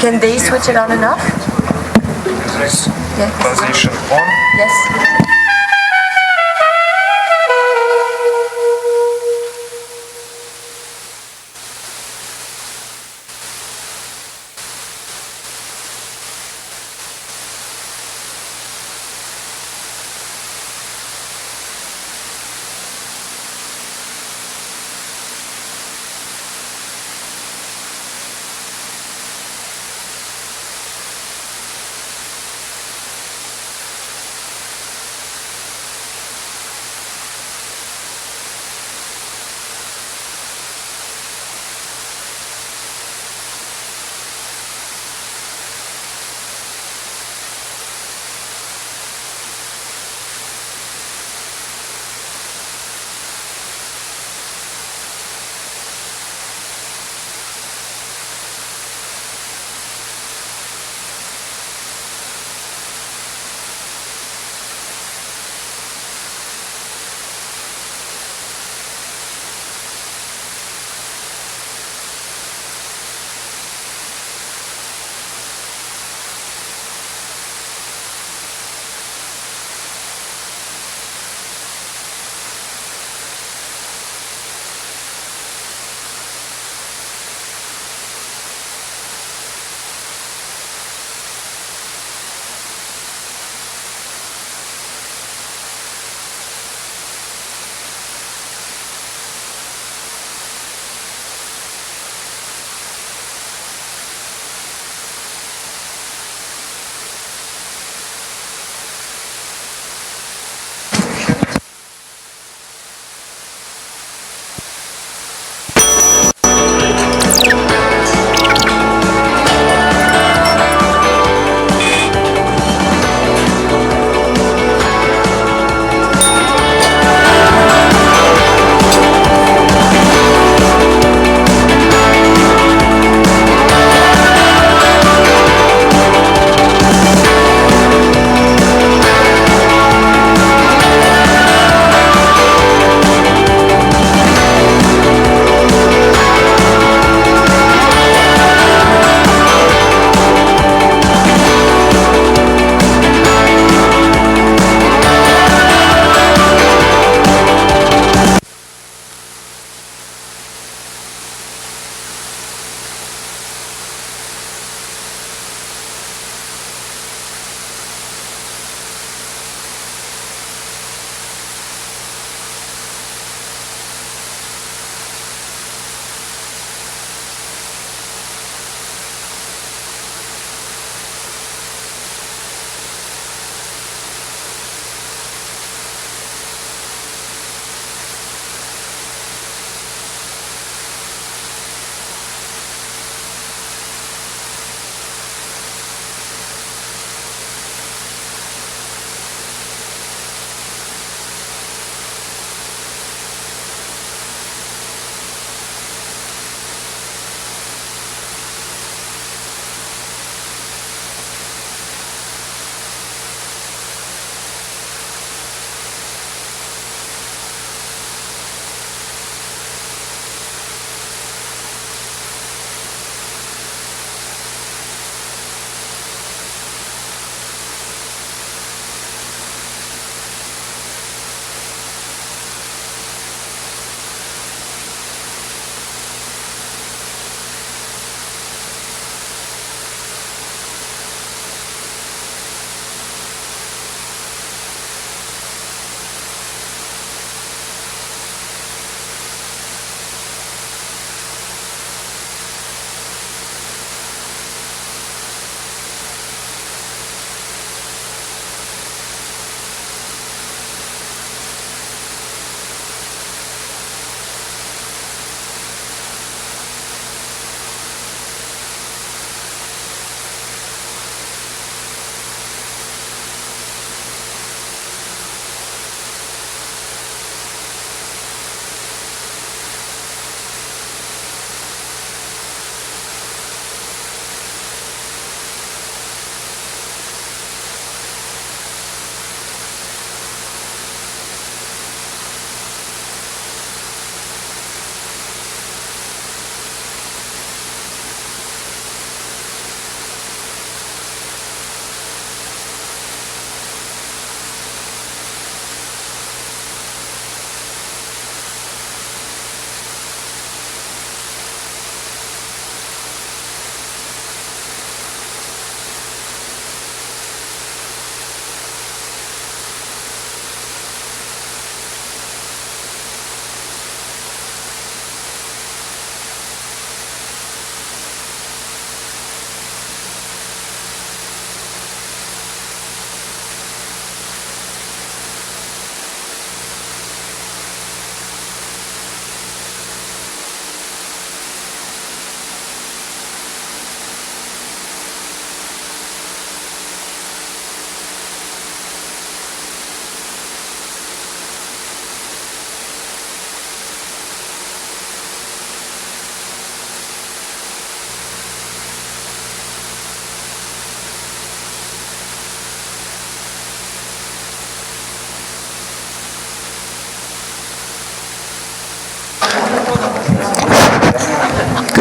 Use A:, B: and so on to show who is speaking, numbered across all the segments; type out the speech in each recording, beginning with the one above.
A: Can they switch it on and off?
B: This
A: Yes.
B: position on.
A: Yes.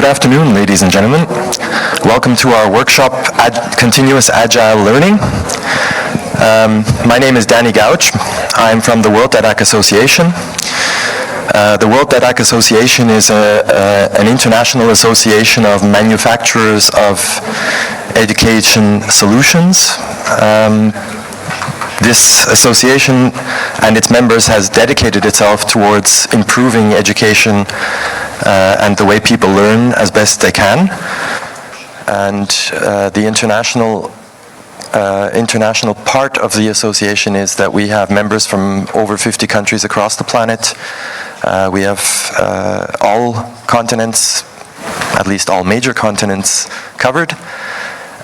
C: Good afternoon, ladies and gentlemen. Welcome to our workshop, Continuous Agile Learning. My name is Danny Gouch. I'm from the World DADAC Association. The World DADAC Association is an international association of manufacturers of education solutions. This association and its members has dedicated itself towards improving education and the way people learn as best they can. And the international part of the association is that we have members from over 50 countries across the planet. We have all continents, at least all major continents, covered.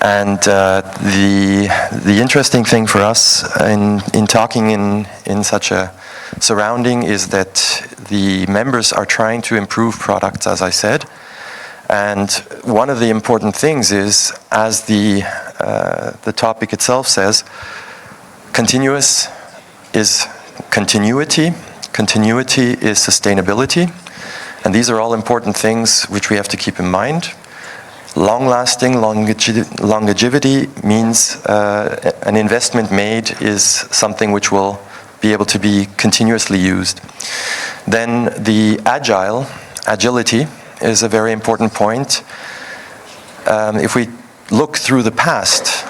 C: And the interesting thing for us in talking in such a surrounding is that the members are trying to improve products, as I said. And one of the important things is, as the topic itself says, continuous is continuity. Continuity is sustainability. And these are all important things which we have to keep in mind. Long-lasting longevity means an investment made is something which will be able to be continuously used. Then the agility is a very important point. If we look through the past,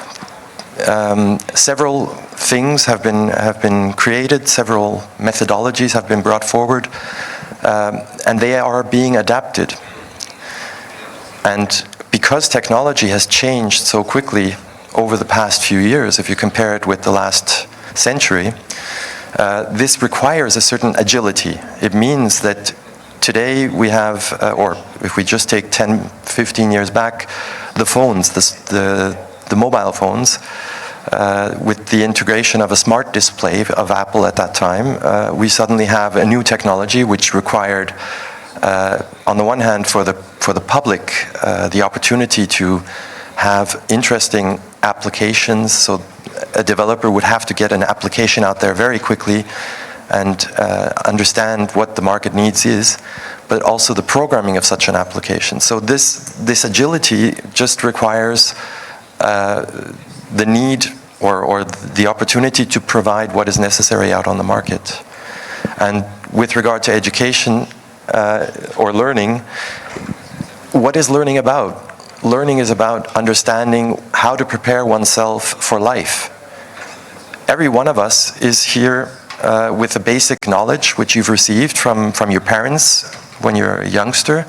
C: several things have been created, several methodologies have been brought forward, and they are being adapted. And because technology has changed so quickly over the past few years, if you compare it with the last century, this requires a certain agility. It means that today we have, or if we just take 10, 15 years back, the phones, the mobile phones, with the integration of a smart display of Apple at that time, we suddenly have a new technology which required, on the one hand, for the public, the opportunity to have interesting applications. So a developer would have to get an application out there very quickly and understand what the market needs is, but also the programming of such an application. So this agility just requires the need or the opportunity to provide what is necessary out on the market. And with regard to education or learning, what is learning about? Learning is about understanding how to prepare oneself for life. Every one of us is here with a basic knowledge which you've received from your parents when you're a youngster.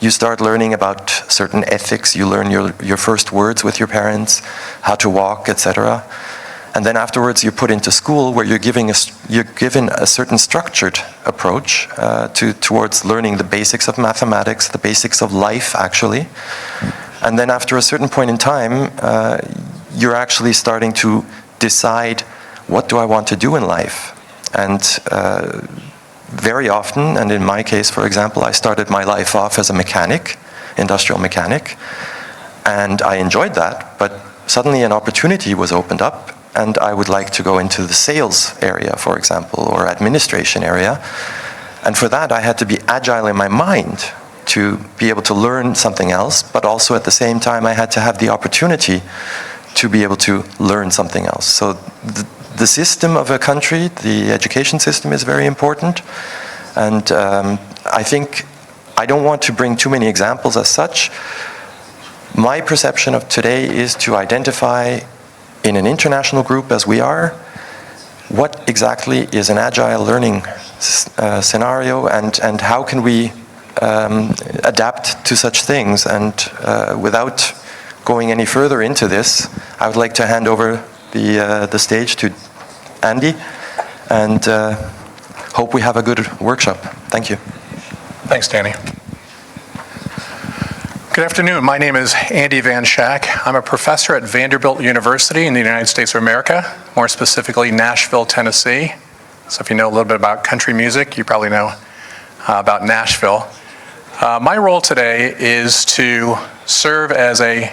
C: You start learning about certain ethics, you learn your first words with your parents, how to walk, etc. And then afterwards you're put into school where you're given a certain structured approach towards learning the basics of mathematics, the basics of life actually. And then after a certain point in time, you're actually starting to decide, what do I want to do in life? And very often, and in my case, for example, I started my life off as a mechanic, industrial mechanic, and I enjoyed that, but suddenly an opportunity was opened up, and I would like to go into the sales area, for example, or administration area. And for that, I had to be agile in my mind to be able to learn something else, but also at the same time, I had to have the opportunity to be able to learn something else. So the system of a country, the education system, is very important. And I think I don't want to bring too many examples as such. My perception of today is to identify in an international group as we are, what exactly is an agile learning scenario and how can we adapt to such things. And without going any further into this, I would like to hand over the stage to Andy, and hope we have a good workshop. Thank you.
D: Thanks, Danny. Good afternoon. My name is Andy Van Schack. I'm a professor at Vanderbilt University in the United States of America, more specifically Nashville, Tennessee. So if you know a little bit about country music, you probably know about Nashville. My role today is to serve as a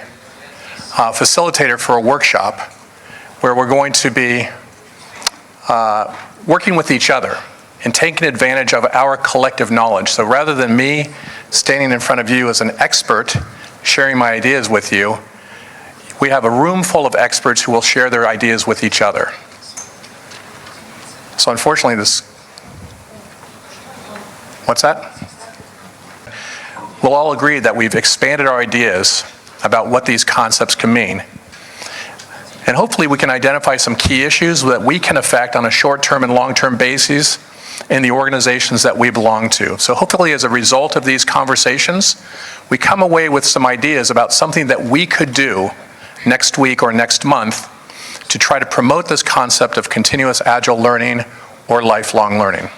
D: facilitator for a workshop where we're going to be working with each other and taking advantage of our collective knowledge. So rather than me standing in front of you as an expert, sharing my ideas with you. We have a room full of experts who will share their ideas with each other. So unfortunately, what's that? We'll all agree that we've expanded our ideas about what these concepts can mean. And hopefully we can identify some key issues that we can affect on a short-term and long-term basis in the organizations that we belong to. So hopefully as a result of these conversations, we come away with some ideas about something that we could do next week or next month to try to promote this concept of continuous agile learning or lifelong learning.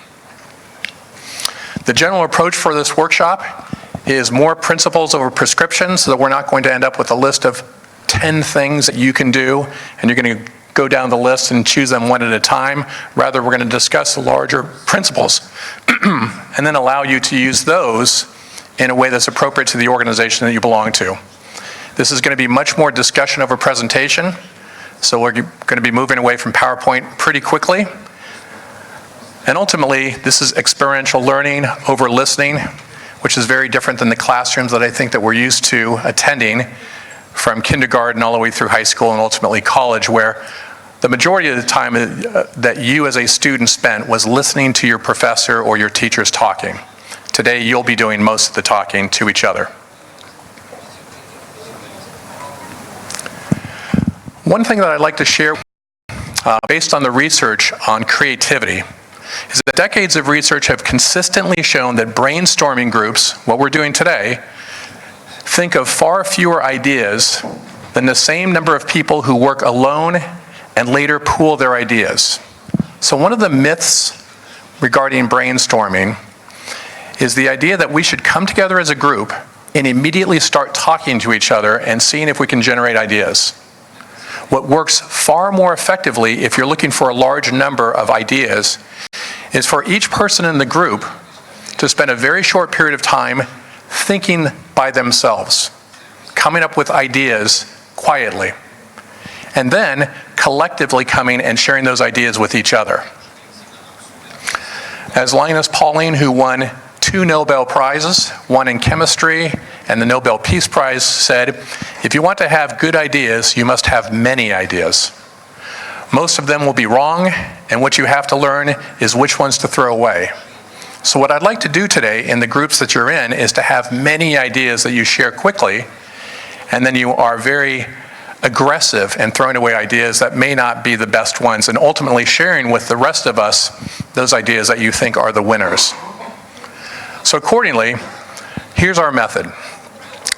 D: The general approach for this workshop is more principles over prescriptions, so that we're not going to end up with a list of 10 things that you can do, and you're going to go down the list and choose them one at a time. Rather, we're going to discuss the larger principles and then allow you to use those in a way that's appropriate to the organization that you belong to. This is going to be much more discussion over presentation, so we're going to be moving away from PowerPoint pretty quickly. And ultimately, this is experiential learning over listening, which is very different than the classrooms that I think that we're used to attending from kindergarten all the way through high school and ultimately college, where the majority of the time that you as a student spent was listening to your professor or your teachers talking. Today, you'll be doing most of the talking to each other. One thing that I'd like to share based on the research on creativity is that decades of research have consistently shown that brainstorming groups, what we're doing today, think of far fewer ideas than the same number of people who work alone and later pool their ideas. So one of the myths regarding brainstorming is the idea that we should come together as a group and immediately start talking to each other and seeing if we can generate ideas. What works far more effectively if you're looking for a large number of ideas is for each person in the group to spend a very short period of time thinking by themselves, coming up with ideas quietly, and then collectively coming and sharing those ideas with each other. As Linus Pauling, who won 2 Nobel Prizes, one in chemistry and the Nobel Peace Prize, said, if you want to have good ideas, you must have many ideas. Most of them will be wrong, and what you have to learn is which ones to throw away. So what I'd like to do today in the groups that you're in is to have many ideas that you share quickly, and then you are very aggressive in throwing away ideas that may not be the best ones, and ultimately sharing with the rest of us those ideas that you think are the winners. So accordingly, here's our method.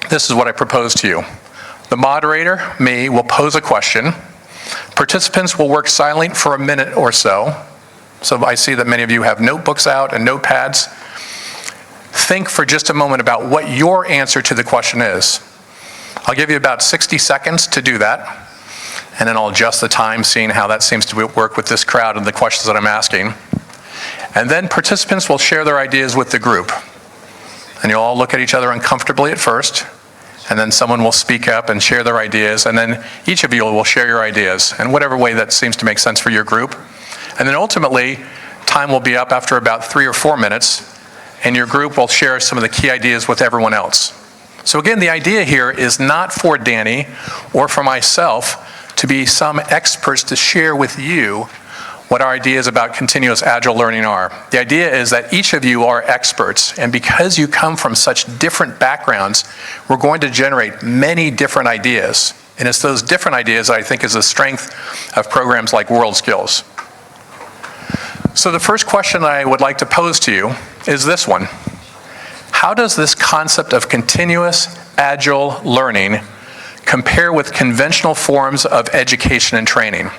D: This is what I propose to you. The moderator, me, will pose a question. Participants will work silent for a minute or so. So I see that many of you have notebooks out and notepads. Think for just a moment about what your answer to the question is. I'll give you about 60 seconds to do that, and then I'll adjust the time, seeing how that seems to work with this crowd and the questions that I'm asking. And then participants will share their ideas with the group. And you'll all look at each other uncomfortably at first, and then someone will speak up and share their ideas, and then each of you will share your ideas in whatever way that seems to make sense for your group. And then ultimately, time will be up after about 3 or 4 minutes, and your group will share some of the key ideas with everyone else. So again, the idea here is not for Danny or for myself to be some experts to share with you what our ideas about continuous agile learning are. The idea is that each of you are experts, and because you come from such different backgrounds, we're going to generate many different ideas. And it's those different ideas I think is the strength of programs like WorldSkills. So the first question I would like to pose to you is this one. How does this concept of continuous agile learning compare with conventional forms of education and training?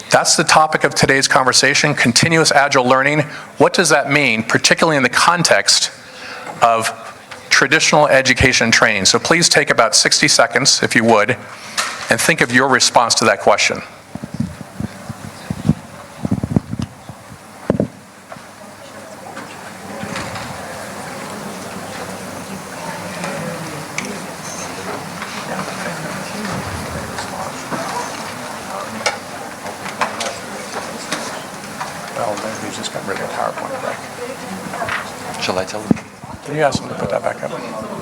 D: That's the topic of today's conversation, continuous agile learning. What does that mean, particularly in the context of traditional education and training? So please take about 60 seconds, if you would, and think of your response to that question. Well, maybe we just got rid of PowerPoint, right?
C: Shall I tell them?
D: Can you ask them to put that back up?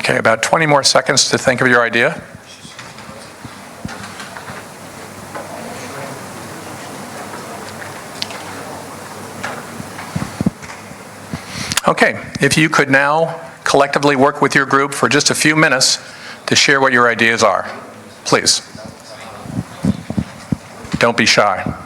D: Okay, about 20 more seconds to think of your idea. Okay, if you could now collectively work with your group for just a few minutes to share what your ideas are, please. Don't be shy.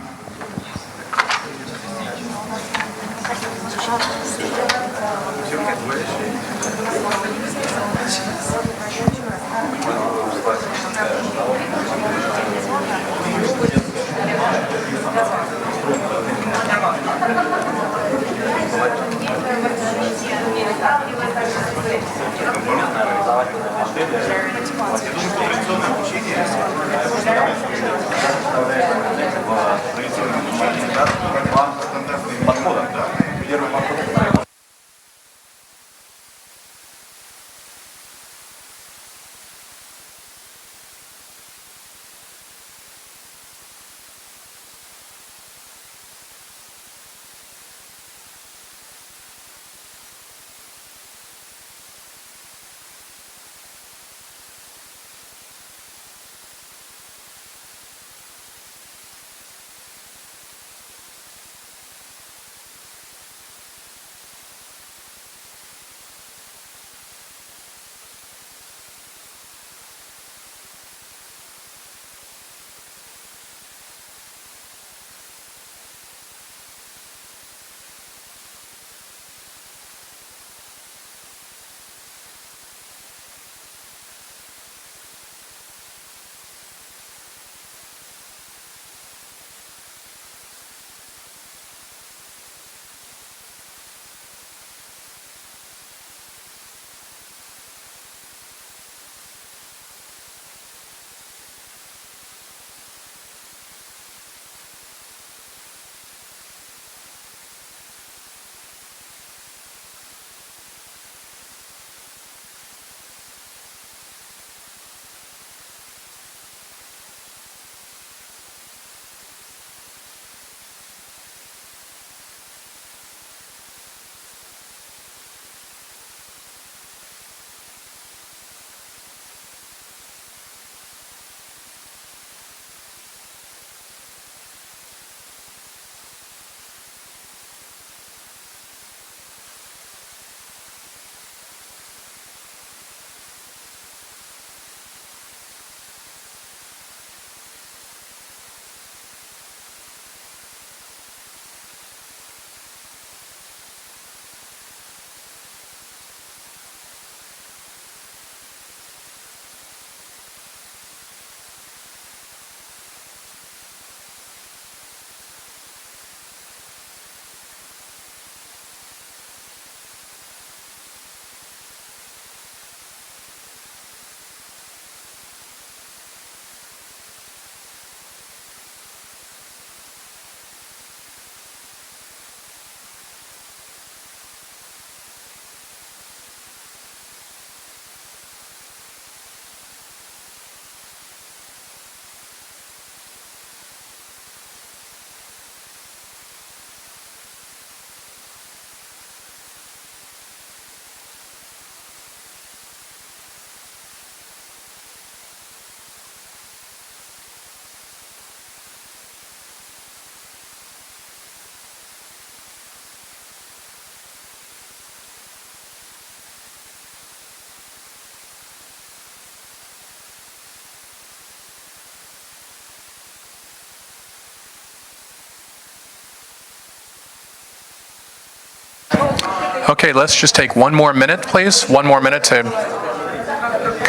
D: Okay, let's just take one more minute, please. One more minute to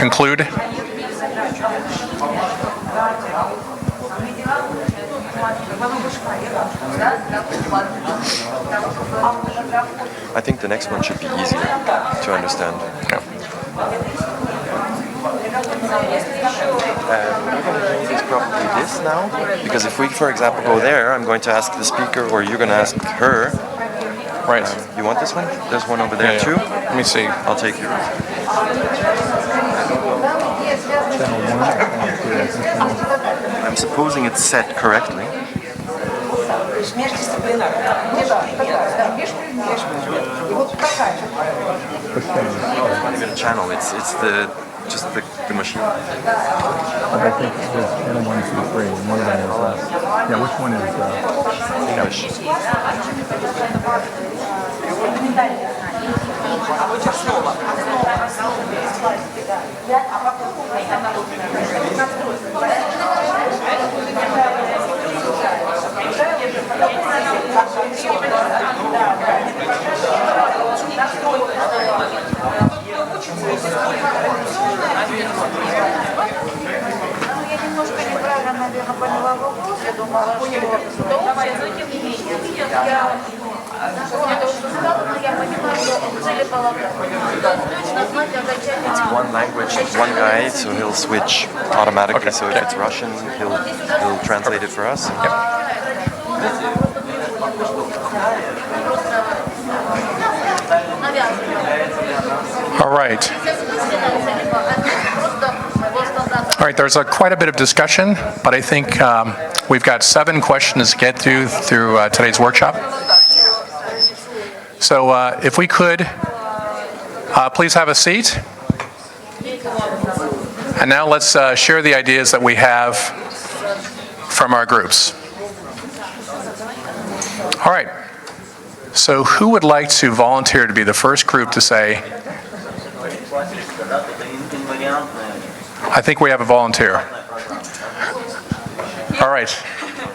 D: conclude?
C: I think the next one should be easier to understand.
D: Yeah.
C: We're going to use this probably this now, because if we, for example, go there, I'm going to ask the speaker, or you're going to ask her.
D: Right.
C: You want this one? There's one over there
D: Yeah.
C: too.
D: Let me see.
C: I'll take yours. I'm supposing it's set correctly. It's not even a channel. It's just the machine.
E: But I think there's channel 1, 2, 3. And one of them is yeah. Which one is
C: English.
F: Я немножко неправильно, наверное, поняла вопрос. Я думала, что но тем не менее, я я понимаю, что целеполагание. Точно знать окончательно.
C: One language, one guy, so he'll switch automatically.
D: Okay.
C: So if it's Russian, he'll translate it for us.
D: All right. All right, there's quite a bit of discussion, but I think we've got 7 questions to get through today's workshop. So if we could, please have a seat. And now let's share the ideas that we have from our groups. All right. So who would like to volunteer to be the first group to say, I think we have a volunteer. All right.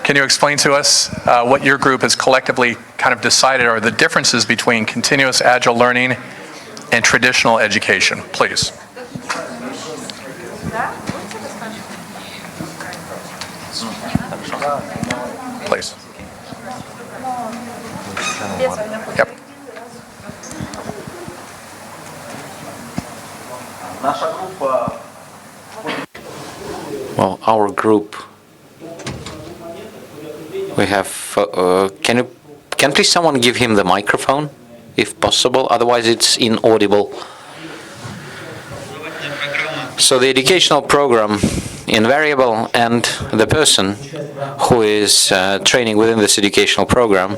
D: Can you explain to us what your group has collectively kind of decided are the differences between continuous agile learning and traditional education, please? Please. Yep.
G: Well, our group, we have, can please someone give him the microphone, if possible, otherwise it's inaudible. So the educational program, invariable, and the person who is training within this educational program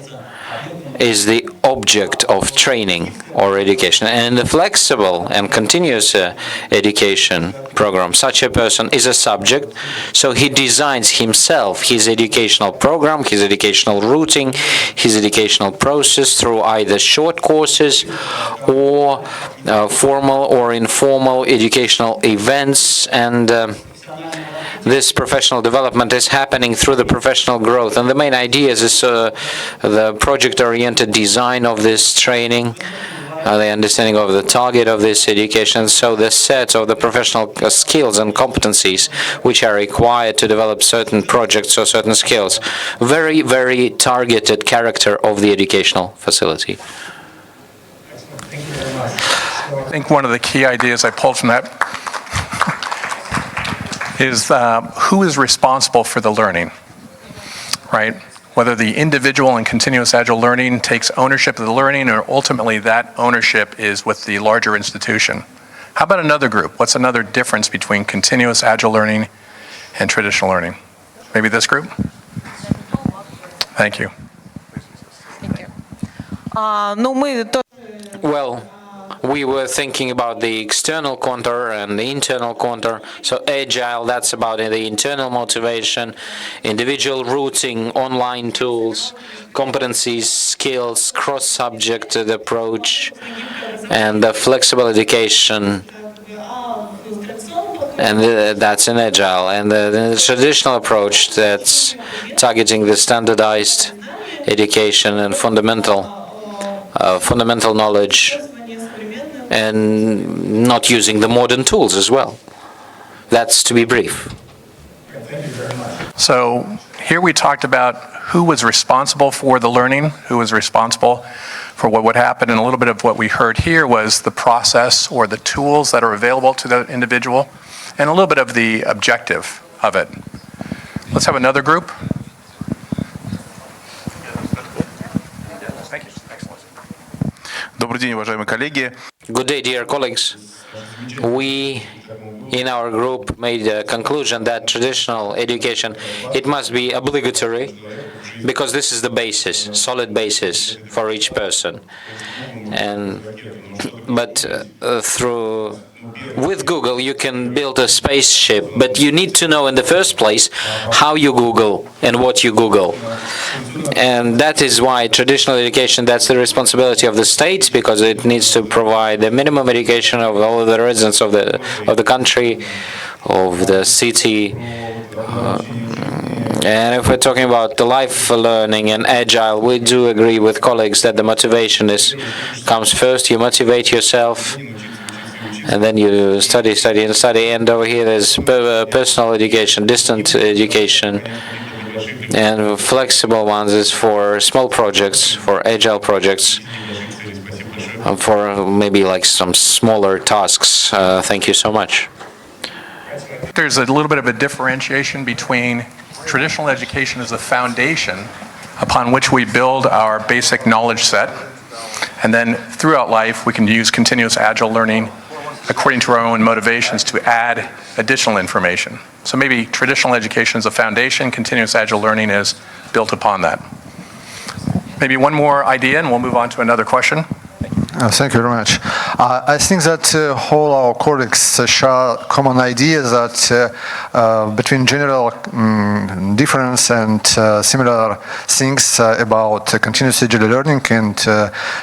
G: is the object of training or education. And in the flexible and continuous education program, such a person is a subject, so he designs himself his educational program, his educational routing, his educational process through either short courses or formal or informal educational events, and this professional development is happening through the professional growth. And the main idea is the project-oriented design of this training, the understanding of the target of this education, so the set of the professional skills and competencies which are required to develop certain projects or certain skills. Very, very targeted character of the educational facility.
D: I think one of the key ideas I pulled from that is who is responsible for the learning, right? Whether the individual in continuous agile learning takes ownership of the learning, or ultimately that ownership is with the larger institution. How about another group? What's another difference between continuous agile learning and traditional learning? Maybe this group? Thank you.
G: Well, we were thinking about the external contour and the internal contour. So Agile, that's about the internal motivation, individual routing, online tools, competencies, skills, cross-subject approach, and the flexible education. And that's in Agile. And the traditional approach, that's targeting the standardized education and fundamental knowledge and not using the modern tools as well. That's to be brief.
D: So here we talked about who was responsible for the learning, who was responsible for what would happen, and a little bit of what we heard here was the process or the tools that are available to the individual, and a little bit of the objective of it. Let's have another group. Thank you. Excellent.
H: Добрый день, уважаемые коллеги.
G: Good day, dear colleagues. We, in our group, made a conclusion that traditional education, it must be obligatory, because this is the basis, solid basis for each person. But with Google, you can build a spaceship, but you need to know in the first place how you Google and what you Google. And that is why traditional education, that's the responsibility of the state, because it needs to provide the minimum education of all of the residents of the country, of the city. And if we're talking about the life learning and Agile, we do agree with colleagues that the motivation comes first. You motivate yourself, and then you study, and over here there's personal education, distant education, and flexible ones is for small projects, for Agile projects, for maybe like some smaller tasks. Thank you so much.
D: There's a little bit of a differentiation between traditional education as a foundation upon which we build our basic knowledge set, and then throughout life we can use continuous Agile learning according to our own motivations to add additional information. So maybe traditional education is a foundation, continuous Agile learning is built upon that. Maybe one more idea and we'll move on to another question.
I: Thank you very much. I think that all our colleagues share common ideas that between general difference and similar things about continuous agile learning and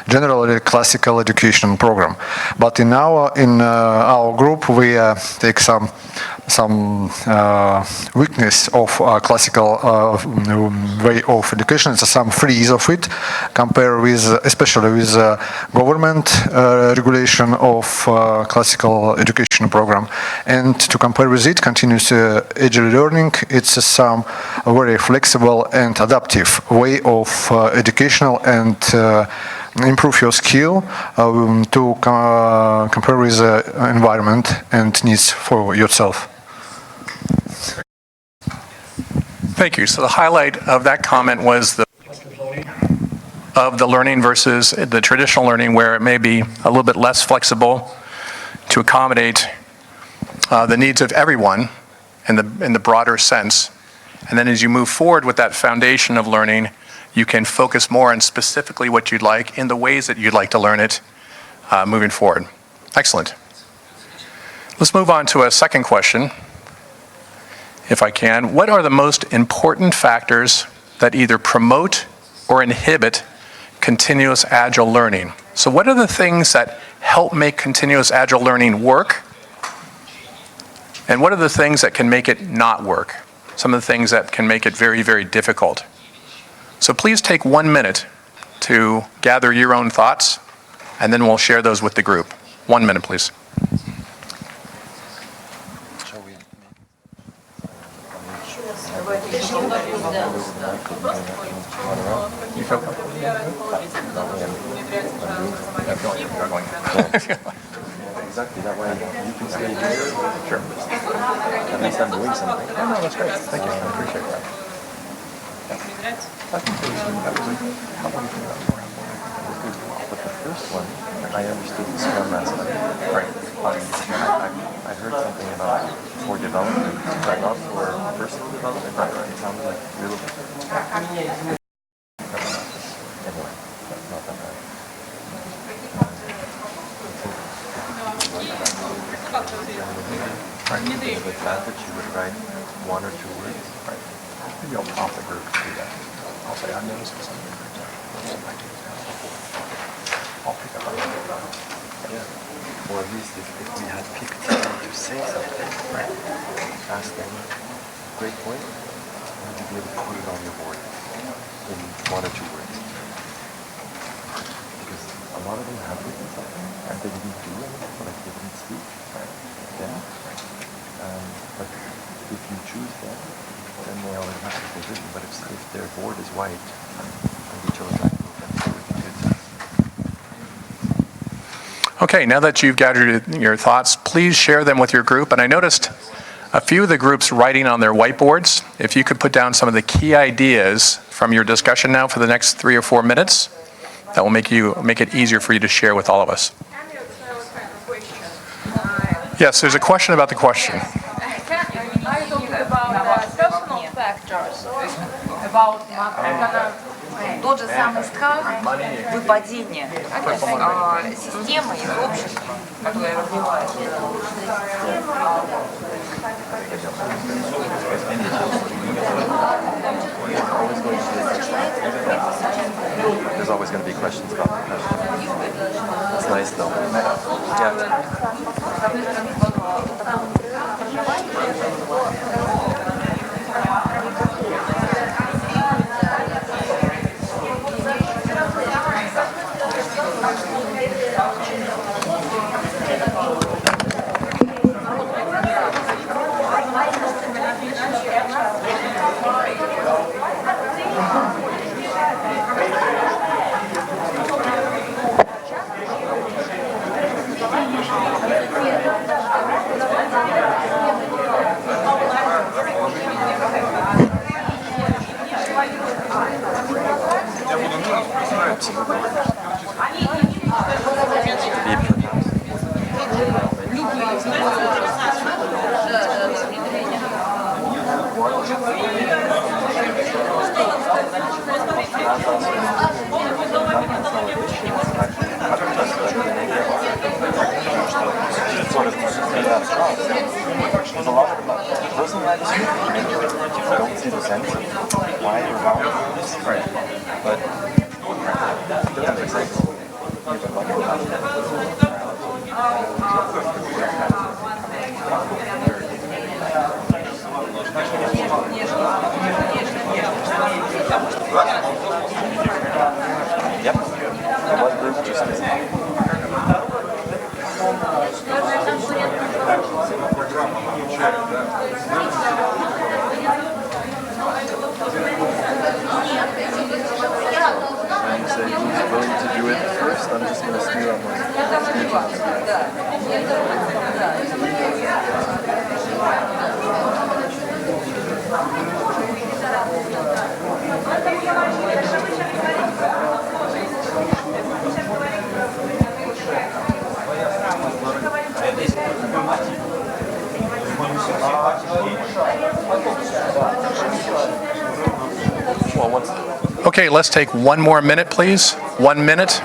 I: generally classical education program. But in our group we take some weakness of classical way of education, so some freeze of it, compare with, especially with government regulation of classical education program. And to compare with it, continuous agile learning, it's some very flexible and adaptive way of educational and improve your skill to compare with the environment and needs for yourself.
D: Thank you. So the highlight of that comment was the of the learning versus the traditional learning, where it may be a little bit less flexible to accommodate the needs of everyone in the broader sense. And then as you move forward with that foundation of learning, you can focus more on specifically what you'd like in the ways that you'd like to learn it moving forward. Excellent. Let's move on to a second question, if I can. What are the most important factors that either promote or inhibit continuous Agile learning? So what are the things that help make continuous Agile learning work? And what are the things that can make it not work? Some of the things that can make it very, very difficult. So please take 1 minute to gather your own thoughts, and then we'll share those with the group. 1 minute, please. You feel comfortable?
C: Exactly, that way you can stay here.
D: Sure.
C: At least I'm doing something.
D: Oh, no, that's great. Thank you. I appreciate that.
C: But the first one, I understood the Scrum aspect.
D: Right.
C: I heard something about for development, but not for personal development. It sounded like real. Anyway, not that bad. With that, you would write 1 or 2 words.
D: Right. Maybe I'll prompt the group to do that. I'll say, I'm noticing something. I'll pick up on that.
C: Yeah. Or at least if we had picked someone to say something, right? Ask them, great point, would you be able to put it on your board in 1 or 2 words? Because a lot of them have written something and they didn't do anything, like they didn't speak. Yeah. But if you choose them, then they already have to be written. But if their board is white and you chose that, then it's already good.
D: Okay, now that you've gathered your thoughts, please share them with your group. And I noticed a few of the groups writing on their whiteboards. If you could put down some of the key ideas from your discussion now for the next 3 or 4 minutes, that will make it easier for you to share with all of us. Yes, there's a question about the question.
F: Are you talking about personal factors, about
A: Тот же самый страх выпадения системы из общества, которое развивает.
C: There's always going to be questions about the question. It's nice though.
B: There's a lot of them. Personally, I disagree. I don't see the sense of why or how. Right. But for example, yep. What group just isn't? And say who's willing to do it first, I'm just going to steer on my
D: Okay, let's take one more minute, please. 1 minute.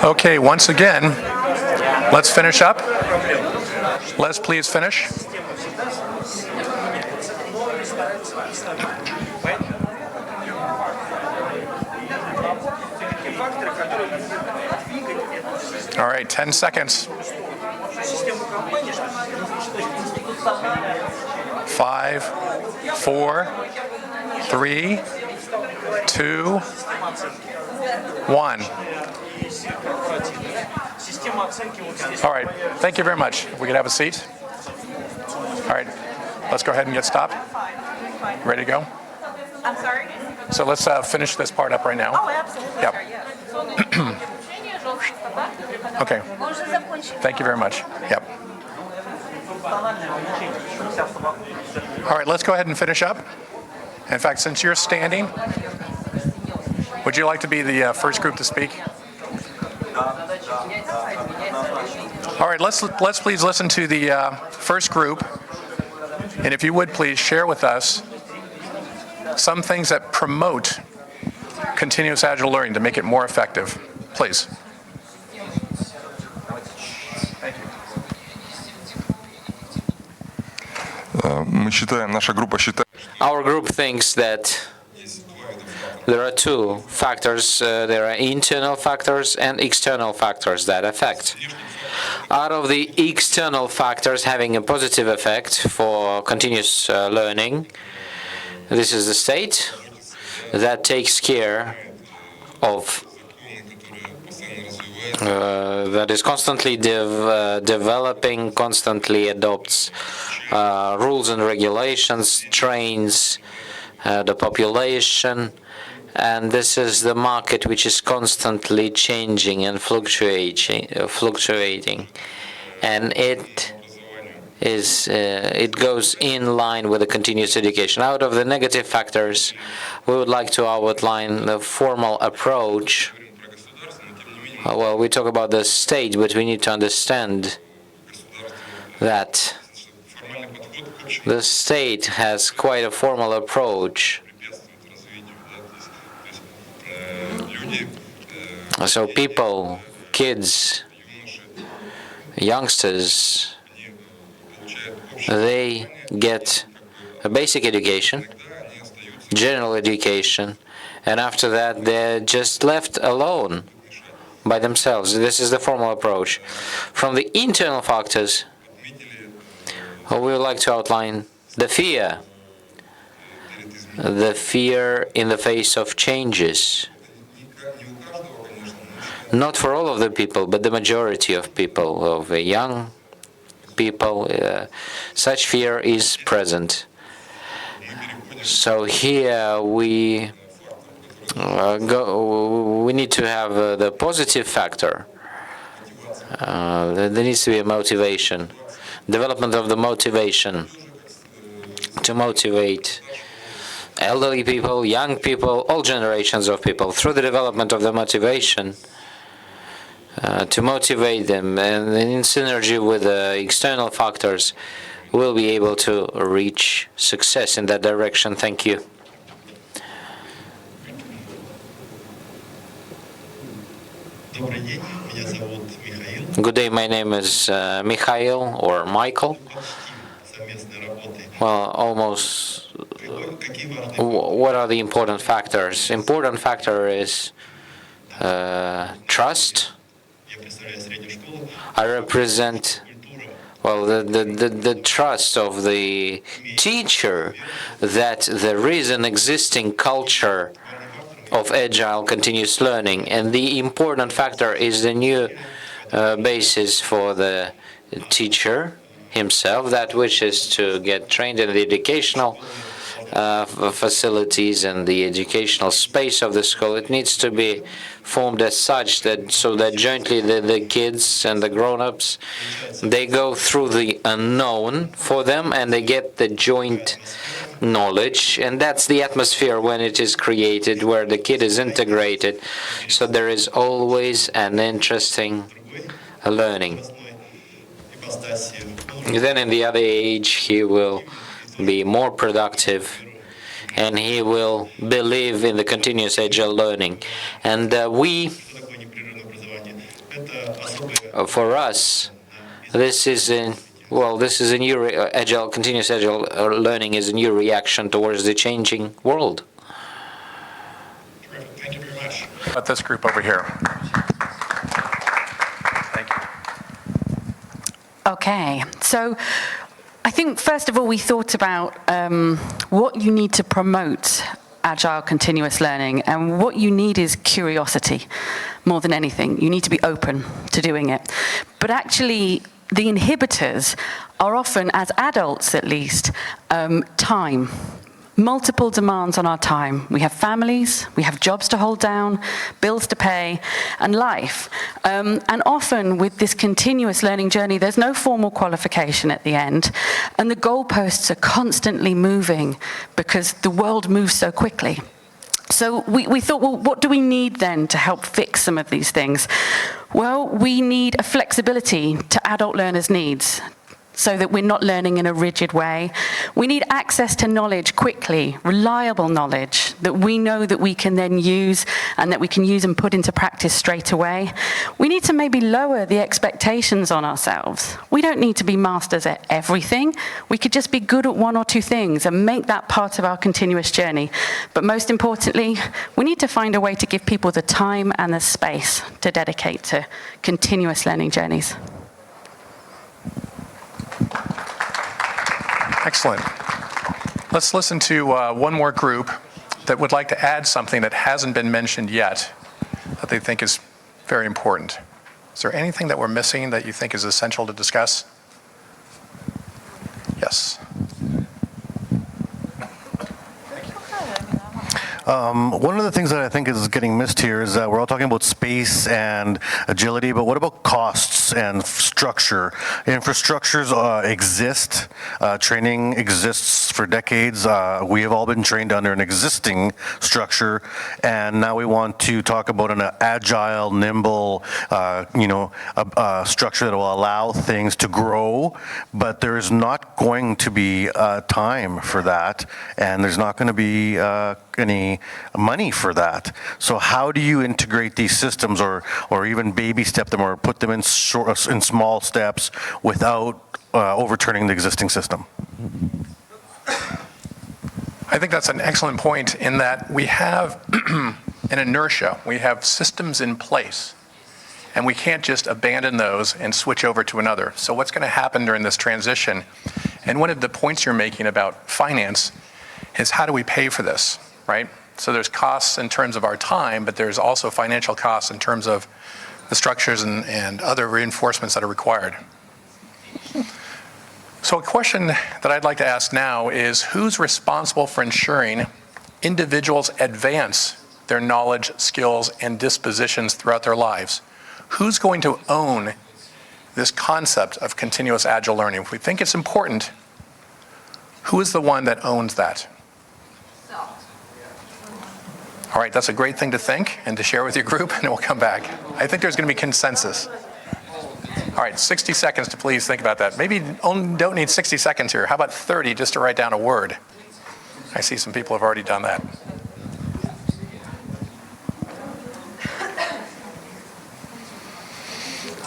D: Okay, once again, let's finish up. Les, please finish. All right, 10 seconds. 5, 4, 3, 2, 1. All right, thank you very much. If we could have a seat. All right, let's go ahead and get stopped. Ready to go?
F: I'm sorry?
D: So let's finish this part up right now.
F: Oh, absolutely.
D: Yep.
F: Yeah.
D: Okay, thank you very much. Yep. All right, let's go ahead and finish up. In fact, since you're standing, would you like to be the first group to speak? All right, let's please listen to the first group. And if you would please share with us some things that promote continuous agile learning to make it more effective. Please.
G: Our group thinks that there are two factors. There are internal factors and external factors that affect. Out of the external factors having a positive effect for continuous learning, this is the state that takes care of that is constantly developing, constantly adopts rules and regulations, trains the population, and this is the market which is constantly changing and fluctuating, and it goes in line with the continuous education. Out of the negative factors, we would like to outline the formal approach. Well, we talk about the state, but we need to understand that the state has quite a formal approach. So people, kids, youngsters, they get a basic education, general education, and after that they're just left alone by themselves. This is the formal approach. From the internal factors, we would like to outline the fear in the face of changes. Not for all of the people, but the majority of people, of the young people, such fear is present. So here we need to have the positive factor. There needs to be a motivation, development of the motivation to motivate elderly people, young people, all generations of people, through the development of the motivation to motivate them, and in synergy with the external factors, we'll be able to reach success in that direction. Thank you. Good day, my name is Mikhail or Michael. Well, almost, what are the important factors? Important factor is trust. I represent, well, the trust of the teacher that there is an existing culture of agile continuous learning, and the important factor is the new basis for the teacher himself that wishes to get trained in the educational facilities and the educational space of the school. It needs to be formed as such that so that jointly the kids and the grown-ups, they go through the unknown for them and they get the joint knowledge, and that's the atmosphere when it is created where the kid is integrated, so there is always an interesting learning. Then in the other age he will be more productive and he will believe in the continuous agile learning. And for us, this is a new agile, continuous agile learning is a new reaction towards the changing world.
D: Thank you very much. About this group over here. Thank you.
J: Okay, so I think first of all we thought about what you need to promote agile continuous learning, and what you need is curiosity more than anything. You need to be open to doing it. But actually the inhibitors are often, as adults at least, time. Multiple demands on our time. We have families, we have jobs to hold down, bills to pay, and life. And often with this continuous learning journey, there's no formal qualification at the end, and the goalposts are constantly moving because the world moves so quickly. So we thought, well, what do we need then to help fix some of these things? Well, we need a flexibility to adult learners' needs, so that we're not learning in a rigid way. We need access to knowledge quickly, reliable knowledge that we know that we can then use and that we can use and put into practice straight away. We need to maybe lower the expectations on ourselves. We don't need to be masters at everything. We could just be good at one or two things and make that part of our continuous journey. But most importantly, we need to find a way to give people the time and the space to dedicate to continuous learning journeys.
D: Excellent. Let's listen to one more group that would like to add something that hasn't been mentioned yet that they think is very important. Is there anything that we're missing that you think is essential to discuss? Yes.
K: One of the things that I think is getting missed here is that we're all talking about space and agility, but what about costs and structure? Infrastructures exist. Training exists for decades. We have all been trained under an existing structure, and now we want to talk about an agile, nimble, structure that will allow things to grow, but there is not going to be time for that, and there's not going to be any money for that. So how do you integrate these systems, or even baby step them, or put them in small steps without overturning the existing system?
D: I think that's an excellent point in that we have an inertia. We have systems in place, and we can't just abandon those and switch over to another. So what's going to happen during this transition? And one of the points you're making about finance is, how do we pay for this, right? So there's costs in terms of our time, but there's also financial costs in terms of the structures and other reinforcements that are required. So a question that I'd like to ask now is, who's responsible for ensuring individuals advance their knowledge, skills, and dispositions throughout their lives? Who's going to own this concept of continuous agile learning? If we think it's important, who is the one that owns that? All right, that's a great thing to think and to share with your group, and then we'll come back. I think there's going to be consensus. All right, 60 seconds to please think about that. Maybe don't need 60 seconds here. How about 30 just to write down a word? I see some people have already done that.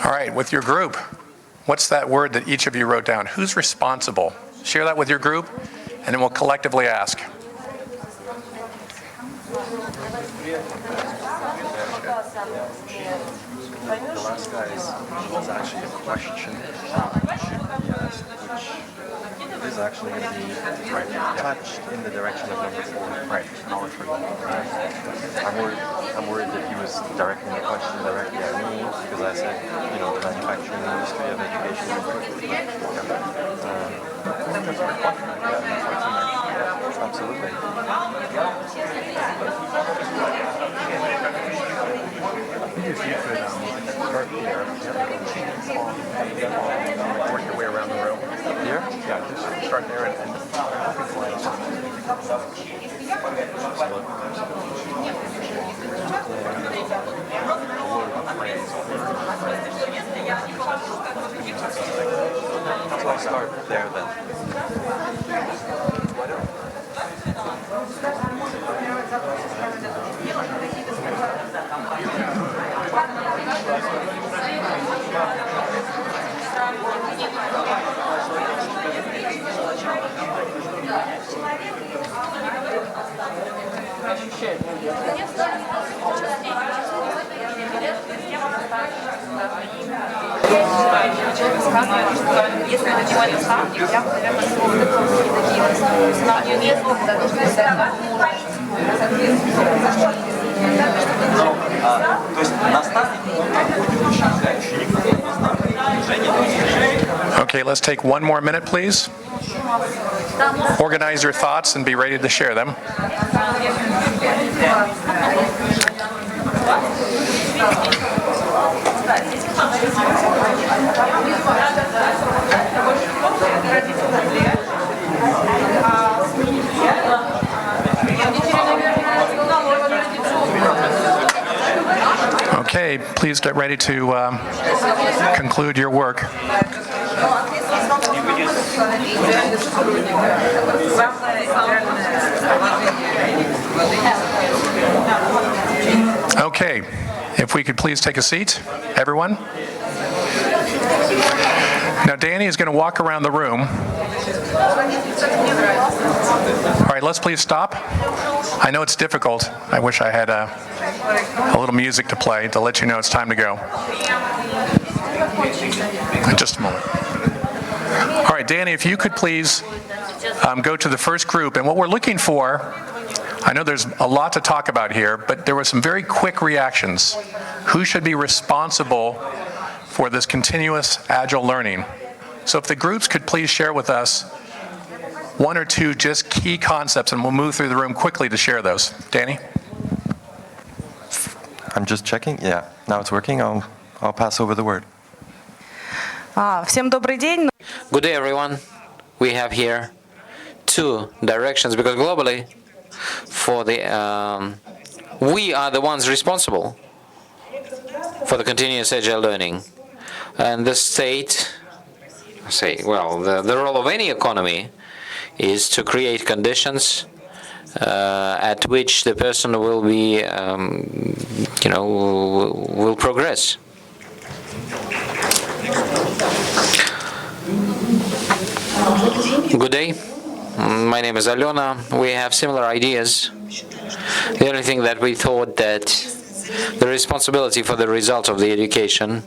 D: All right, with your group, what's that word that each of you wrote down? Who's responsible? Share that with your group, and then we'll collectively ask.
B: The last guy was actually a question which is actually going to be touched in the direction of number 4. Right. Knowledge for I'm worried that he was directing the question directly at me, because I said, the manufacturing industry of education. Absolutely.
E: If you could start here, work your way around the room.
B: Here?
E: Yeah, just start there and
B: So I'll start there then.
A: Если надевать ставки, я, наверное, такие не смогу, да, должны быть
B: То есть наставник
D: Okay, let's take one more minute, please. Organize your thoughts and be ready to share them. Okay, please get ready to conclude your work. Okay, if we could please take a seat, everyone. Now, Danny is going to walk around the room. All right, let's please stop. I know it's difficult. I wish I had a little music to play to let you know it's time to go. Just a moment. All right, Danny, if you could please go to the first group. And what we're looking for, I know there's a lot to talk about here, but there were some very quick reactions. Who should be responsible for this continuous agile learning? So if the groups could please share with us one or two just key concepts, and we'll move through the room quickly to share those. Danny?
C: I'm just checking. Yeah, now it's working. I'll pass over the word.
F: Всем добрый день.
G: Good day, everyone. We have here two directions, because globally, for the we are the ones responsible for the continuous agile learning, and the state the role of any economy is to create conditions at which the person will be will progress. Good day. My name is Alena. We have similar ideas. The only thing that we thought that the responsibility for the result of the education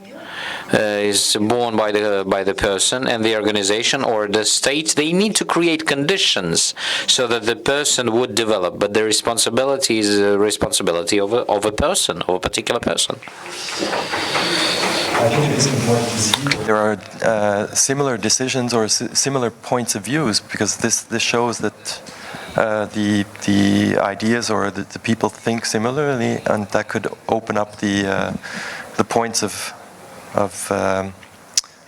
G: is borne by the person and the organization or the state. They need to create conditions so that the person would develop, but the responsibility is the responsibility of a person, of a particular person.
C: I think it is important to see there are similar decisions or similar points of views, because this shows that the ideas or the people think similarly, and that could open up the points of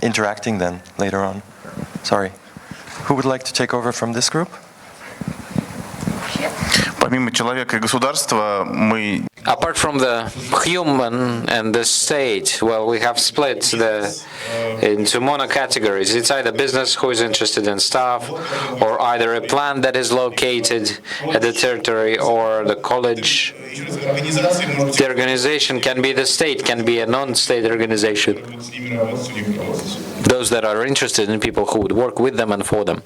C: interacting then later on. Sorry. Who would like to take over from this group?
H: Помимо человека и государства, мы...
G: Apart from the human and the state, well, we have split into monocategories. It's either business who is interested in staff, or either a plant that is located at the territory, or the college. The organization can be the state, can be a non-state organization. Those that are interested in people who would work with them and for them.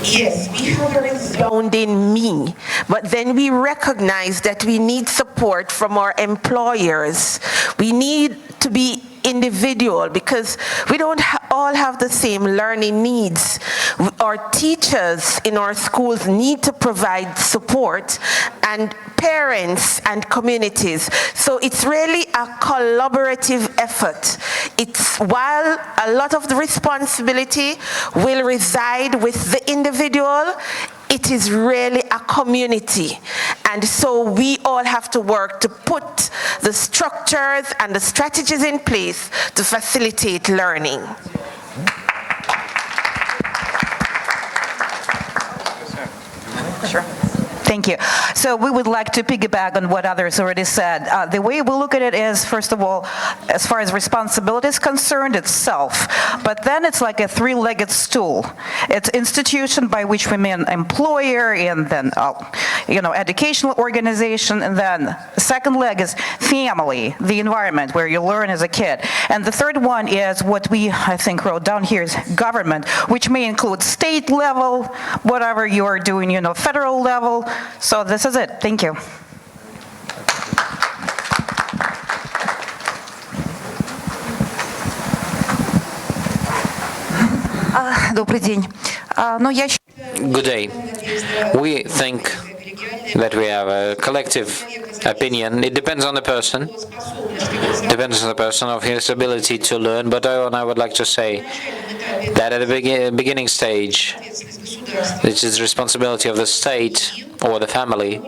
L: Yes, we have a sound in me, but then we recognize that we need support from our employers. We need to be individual, because we don't all have the same learning needs. Our teachers in our schools need to provide support, and parents and communities. So it's really a collaborative effort. It's while a lot of the responsibility will reside with the individual, it is really a community. And so we all have to work to put the structures and the strategies in place to facilitate learning.
F: Sure. Thank you. So we would like to piggyback on what others already said. The way we look at it is, first of all, as far as responsibility is concerned, it's self. But then it's like a three-legged stool. It's institution, by which we mean employer, and then educational organization, and then the second leg is family, the environment where you learn as a kid. And the third one is what we, I think, wrote down here is government, which may include state level, whatever you are doing, federal level. So this is it. Thank you. Добрый день.
G: Good day. We think that we have a collective opinion. It depends on the person. Depends on the person of his ability to learn. But I would like to say that at the beginning stage, this is the responsibility of the state or the family,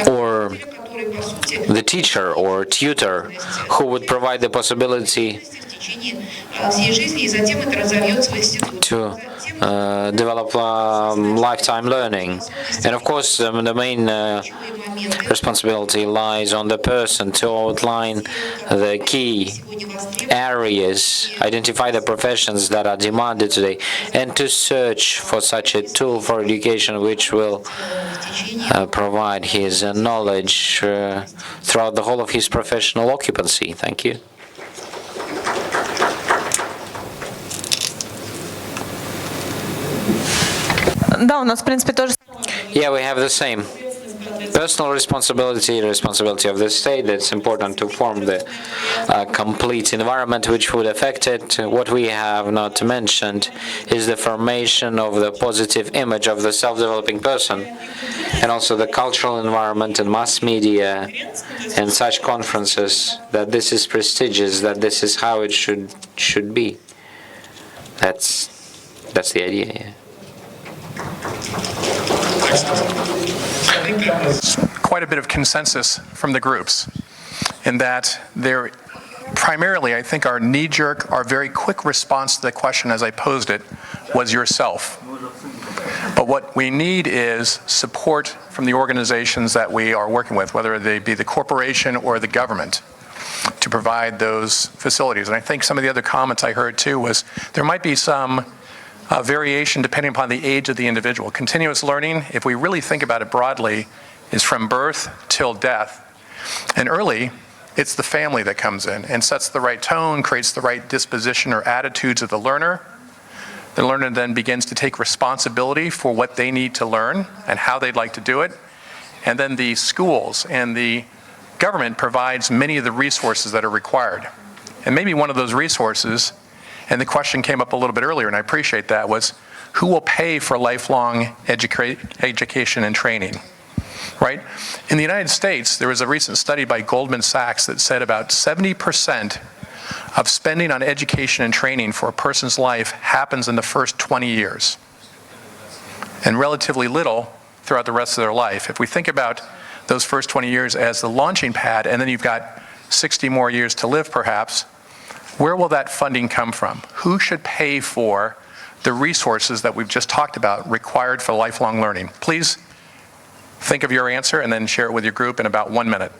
G: or the teacher or tutor who would provide the possibility to develop lifetime learning. And of course, the main responsibility lies on the person to outline the key areas, identify the professions that are demanded today, and to search for such a tool for education which will provide his knowledge throughout the whole of his professional occupancy. Thank you.
F: Да, у нас, в принципе, тоже.
G: Yeah, we have the same. Personal responsibility, responsibility of the state. That's important to form the complete environment which would affect it. What we have not mentioned is the formation of the positive image of the self-developing person, and also the cultural environment and mass media and such conferences, that this is prestigious, that this is how it should be. That's the idea, yeah.
D: Quite a bit of consensus from the groups in that they're primarily, I think, our knee-jerk, our very quick response to the question as I posed it was yourself. But what we need is support from the organizations that we are working with, whether they be the corporation or the government, to provide those facilities. And I think some of the other comments I heard too was there might be some variation depending upon the age of the individual. Continuous learning, if we really think about it broadly, is from birth till death. And early, it's the family that comes in and sets the right tone, creates the right disposition or attitudes of the learner. The learner then begins to take responsibility for what they need to learn and how they'd like to do it. And then the schools and the government provides many of the resources that are required. And maybe one of those resources, and the question came up a little bit earlier, and I appreciate that, was who will pay for lifelong education and training, right? In the United States, there was a recent study by Goldman Sachs that said about 70% of spending on education and training for a person's life happens in the first 20 years, and relatively little throughout the rest of their life. If we think about those first 20 years as the launching pad, and then you've got 60 more years to live perhaps, where will that funding come from? Who should pay for the resources that we've just talked about required for lifelong learning? Please think of your answer and then share it with your group in about 1 minute.
C: I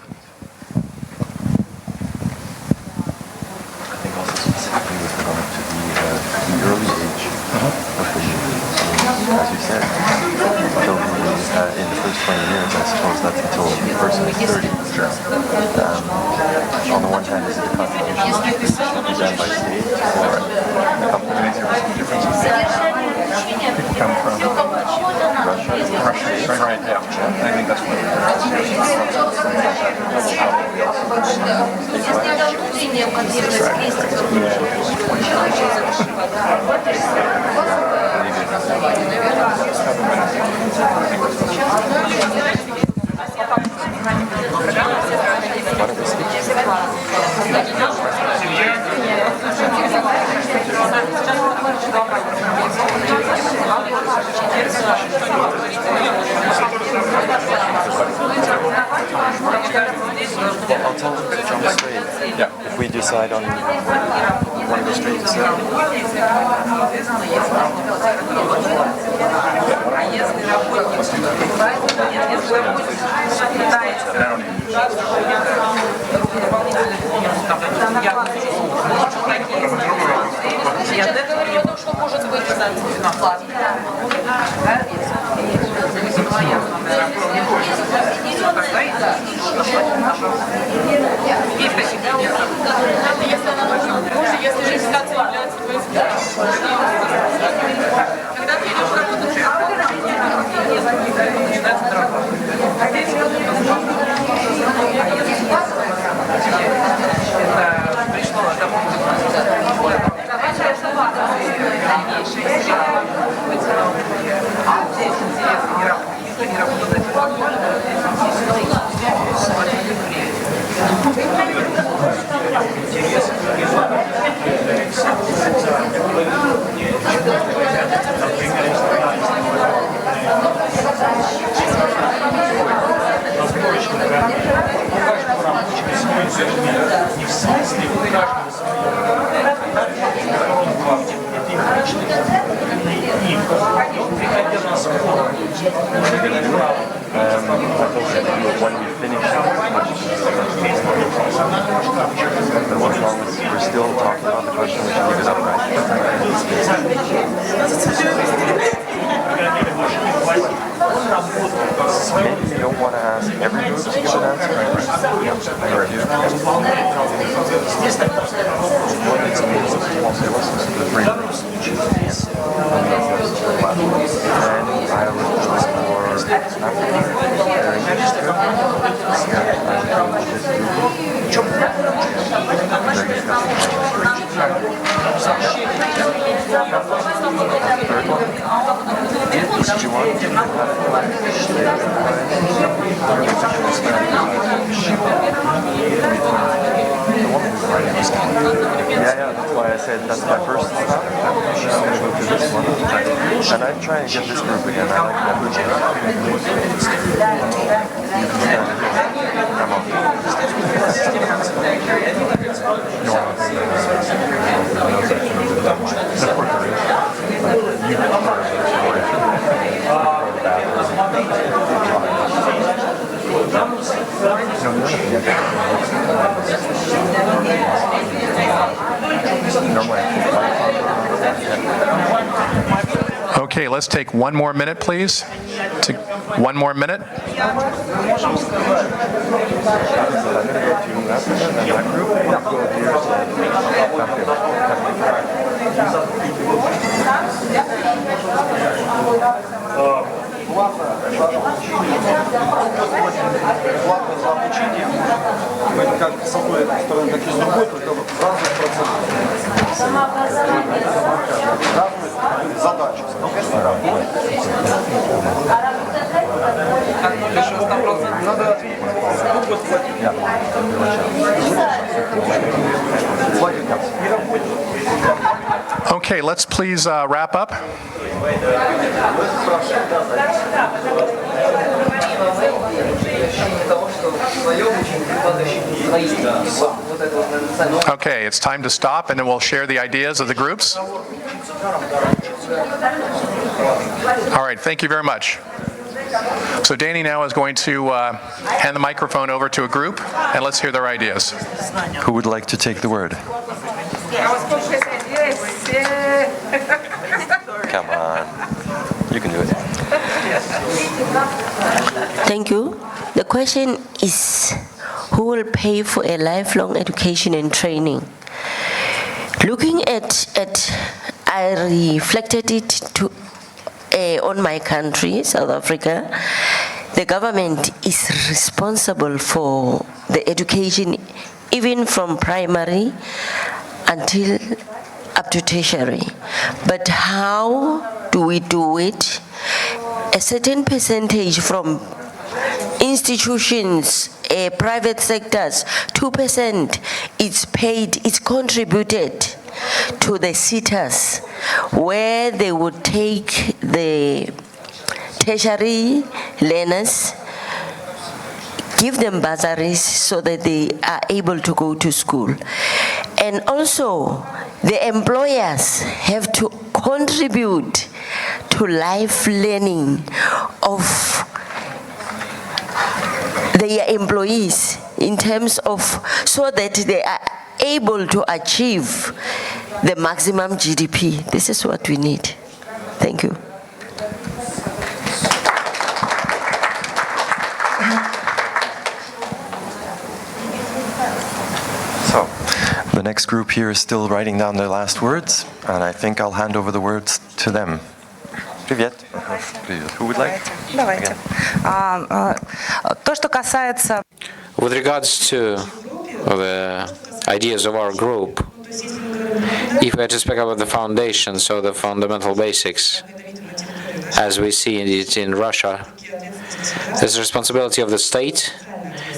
C: think also specifically with regard to the early age of the youth. As you said, until in the first 20 years, I suppose that's until the person is 30. On the one hand, is it a contribution that should be done by state or a company?
E: People come from Russia, right? Yeah, I think that's what it
C: Well, I'll tell them to jump straight. Yeah. If we decide on one of the straight to seven.
A: Я говорю о том, что может быть на платно. Если регистрация является когда ты идешь работать, начинается работа. Пришло не в смысле
C: When we finish, but what's wrong with we're still talking about the question, we should leave it up, right? Maybe you don't want to ask every group to give an answer. Yeah, that's why I said that's my first stop. I'm going to go to this one. And I'm trying to get this group again. I like that group. Come on.
D: Okay, let's take one more minute, please. One more minute. Okay, let's please wrap up. Okay, it's time to stop, and then we'll share the ideas of the groups. All right, thank you very much. So Danny now is going to hand the microphone over to a group, and let's hear their ideas.
C: Who would like to take the word? Come on. You can do it.
M: Thank you. The question is, who will pay for a lifelong education and training? Looking at I reflected it to on my country, South Africa. The government is responsible for the education, even from primary until up to tertiary. But how do we do it? A certain percentage from institutions, private sectors, 2%, it's paid, it's contributed to the sitters, where they would take the tertiary learners, give them bursaries so that they are able to go to school. And also, the employers have to contribute to life learning of their employees in terms of, so that they are able to achieve the maximum GDP. This is what we need. Thank you.
C: So, the next group here is still writing down their last words, and I think I'll hand over the words to them. Привет. Who would like?
A: Давайте. То, что касается...
G: With regards to the ideas of our group, if we had to speak about the foundations or the fundamental basics, as we see it in Russia, there's the responsibility of the state,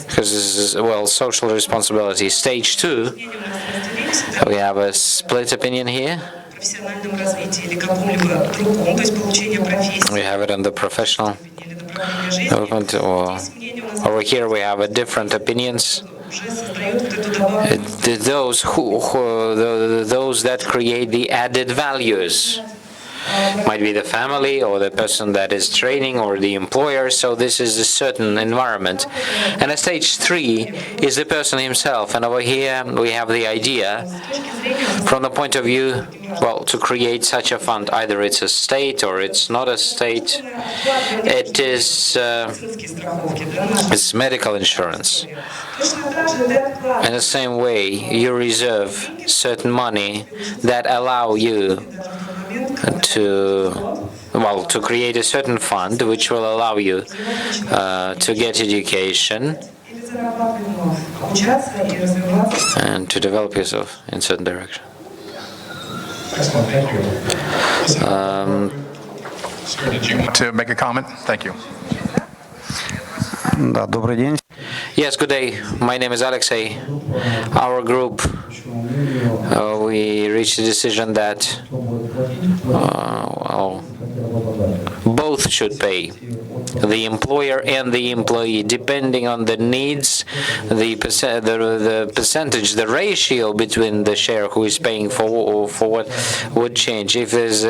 G: because this is, well, social responsibility. Stage 2, we have a split opinion here. We have it on the professional development, or over here we have different opinions. Those that create the added values might be the family or the person that is training or the employer. So this is a certain environment. And a stage 3 is the person himself. And over here we have the idea from the point of view, well, to create such a fund. Either it's a state or it's not a state. It is it's medical insurance. In the same way, you reserve certain money that allow you to create a certain fund which will allow you to get education and to develop yourself in certain direction.
D: Sir, did you want to make a comment? Thank you.
G: Yes, good day. My name is Alexei. Our group, we reached a decision that both should pay, the employer and the employee, depending on the needs, the percentage, the ratio between the share who is paying for what would change. If there's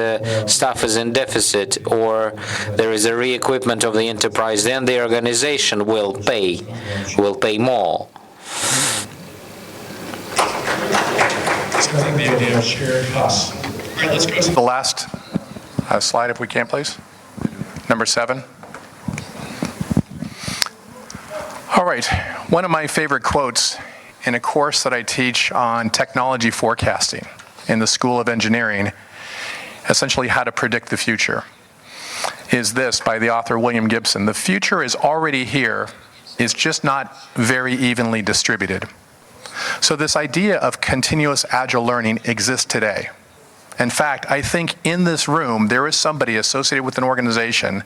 G: staff is in deficit or there is a re-equipment of the enterprise, then the organization will pay more.
D: I think the idea of shared costs. All right, let's go to the last slide, if we can, please. Number 7. All right, one of my favorite quotes in a course that I teach on technology forecasting in the School of Engineering, essentially how to predict the future, is this by the author William Gibson: "The future is already here, it's just not very evenly distributed." So this idea of continuous agile learning exists today. In fact, I think in this room there is somebody associated with an organization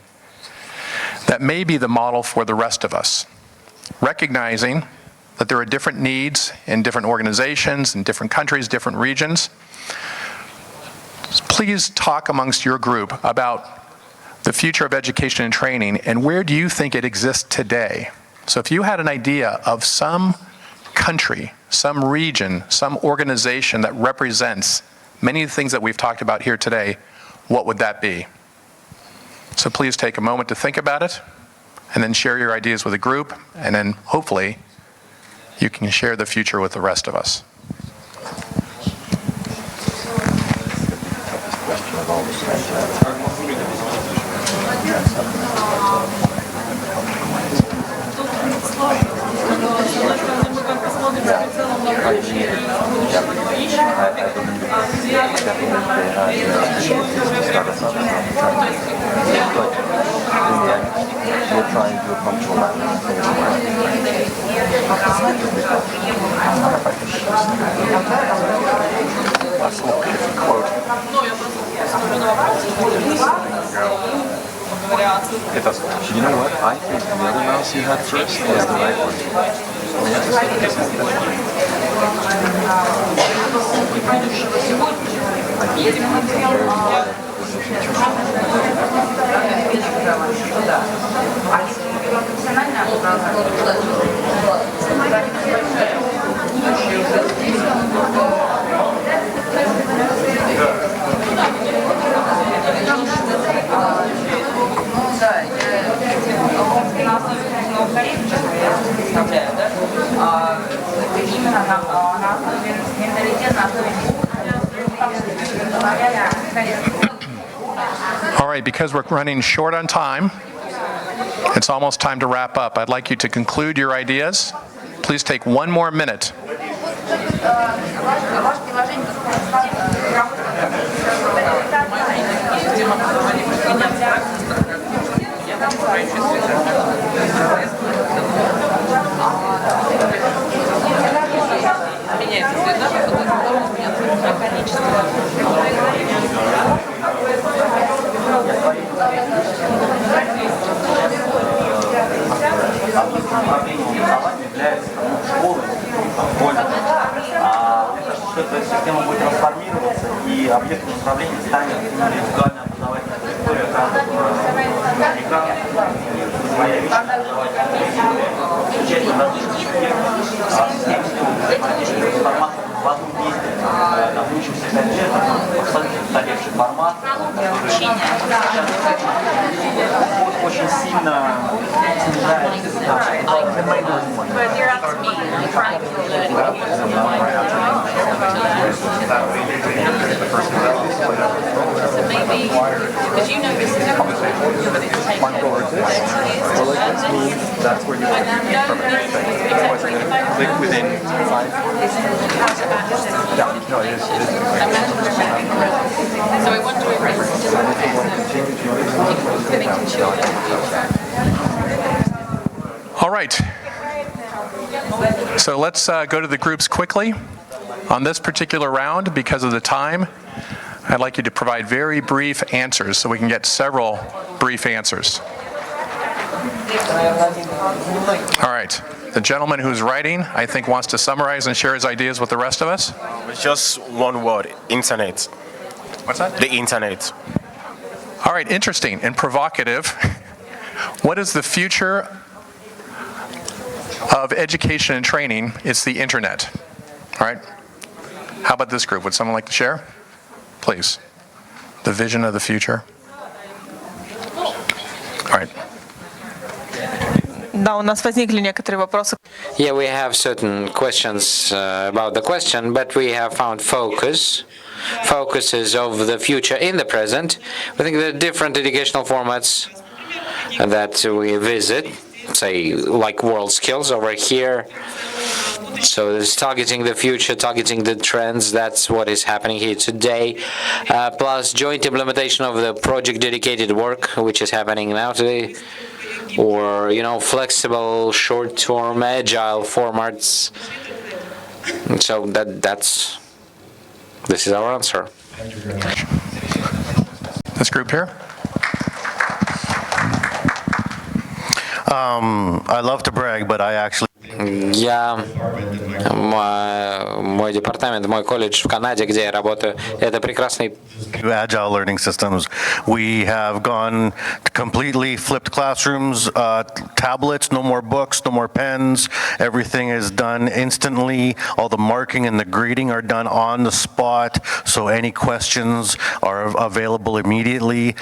D: that may be the model for the rest of us, recognizing that there are different needs in different organizations, in different countries, different regions. Please talk amongst your group about the future of education and training, and where do you think it exists today? So if you had an idea of some country, some region, some organization that represents many of the things that we've talked about here today, what would that be? So please take a moment to think about it, and then share your ideas with a group, and then hopefully you can share the future with the rest of us.
B: We're trying to control You know what? I think the other mouse you had first was the right one.
D: All right, because we're running short on time, it's almost time to wrap up. I'd like you to conclude your ideas. Please take one more minute.
B: Эта система будет трансформироваться, и объектом управления станет индивидуальная образовательная территория каждого экрана. Очень сильно
A: But you're up to me. I'm trying to learn. So maybe, because you know this is but it's taken 30 years to learn.
B: that's where you want to be permanent. Like within 5 years. Yeah, no, it is.
A: So I wonder if
D: All right. So let's go to the groups quickly. On this particular round, because of the time, I'd like you to provide very brief answers so we can get several brief answers. All right. The gentleman who's writing, I think, wants to summarize and share his ideas with the rest of us.
N: Just one word, internet.
D: What's that?
N: The internet.
D: All right, interesting and provocative. What is the future of education and training? It's the internet. All right. How about this group? Would someone like to share? Please. The vision of the future. All right.
L: Да, у нас возникли некоторые вопросы.
G: Yeah, we have certain questions about the question, but we have found focuses of the future in the present. I think there are different educational formats that we visit, say like WorldSkills over here. So it's targeting the future, targeting the trends. That's what is happening here today. Plus joint implementation of the project dedicated work, which is happening now today. Or, flexible, short-term, agile formats. So this is our answer.
D: This group here.
K: I love to brag, but I actually...
G: Мой департамент, мой колледж в Канаде, где я работаю, это прекрасный.
K: Agile learning systems. We have gone to completely flipped classrooms, tablets, no more books, no more pens. Everything is done instantly. All the marking and the grading are done on the spot, so any questions are available immediately.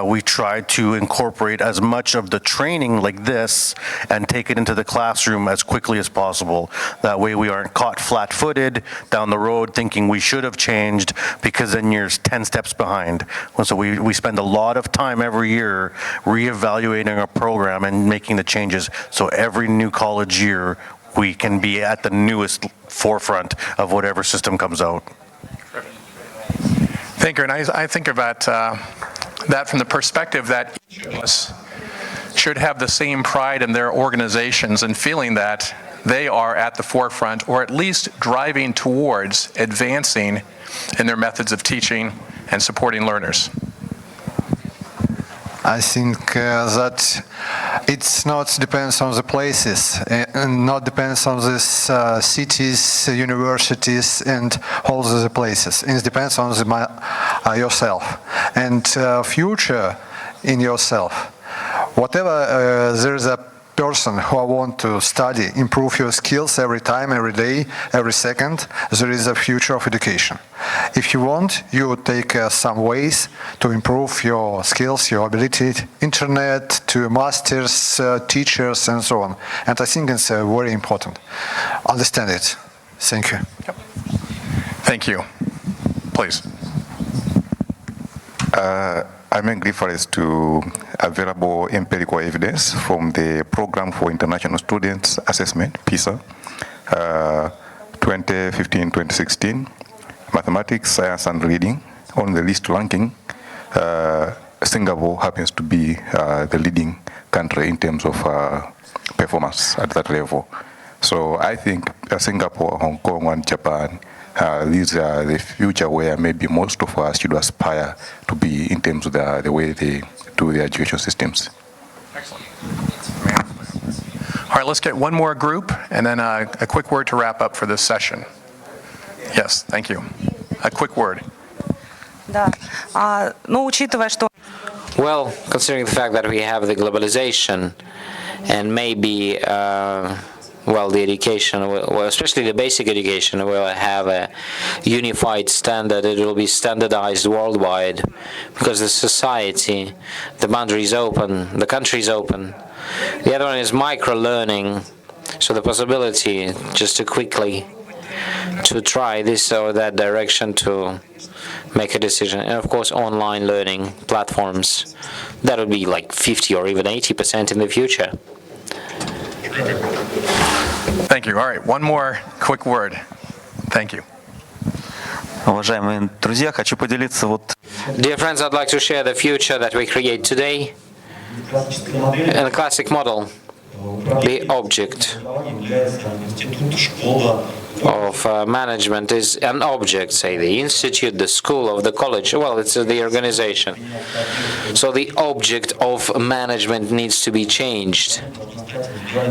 K: We try to incorporate as much of the training like this and take it into the classroom as quickly as possible. That way we aren't caught flat-footed down the road thinking we should have changed, because then you're 10 steps behind. So we spend a lot of time every year reevaluating our program and making the changes, so every new college year we can be at the newest forefront of whatever system comes out.
D: Thank you. And I think about that from the perspective that each of us should have the same pride in their organizations and feeling that they are at the forefront, or at least driving towards advancing in their methods of teaching and supporting learners.
I: I think that it's not depends on the places, and not depends on the cities, universities, and all the places. It depends on yourself and future in yourself. Whatever there is a person who want to study, improve your skills every time, every day, every second, there is a future of education. If you want, you take some ways to improve your skills, your ability, internet, to masters, teachers, and so on. And I think it's very important. Understand it. Thank you.
D: Yep. Thank you. Please.
O: I make reference to available empirical evidence from the Program for International Students Assessment, PISA, 2015-2016, Mathematics, Science and Reading. On the list ranking, Singapore happens to be the leading country in terms of performance at that level. So I think Singapore, Hong Kong, and Japan, these are the future where maybe most of us should aspire to be in terms of the way they do their education systems.
D: Excellent. All right, let's get one more group and then a quick word to wrap up for this session. Yes, thank you. A quick word.
G: Well, considering the fact that we have the globalization and maybe well, the education, well, especially the basic education, will have a unified standard. It will be standardized worldwide because the society, the boundary is open, the country is open. The other one is micro-learning, so the possibility just to quickly to try this or that direction to make a decision. And of course, online learning platforms, that would be like 50 or even 80% in the future.
D: Thank you. All right, one more quick word. Thank you.
B: Уважаемые друзья, хочу поделиться
G: Dear friends, I'd like to share the future that we create today. In the classic model, the object of management is an object, say the institute, the school, of the college, well, it's the organization. So the object of management needs to be changed.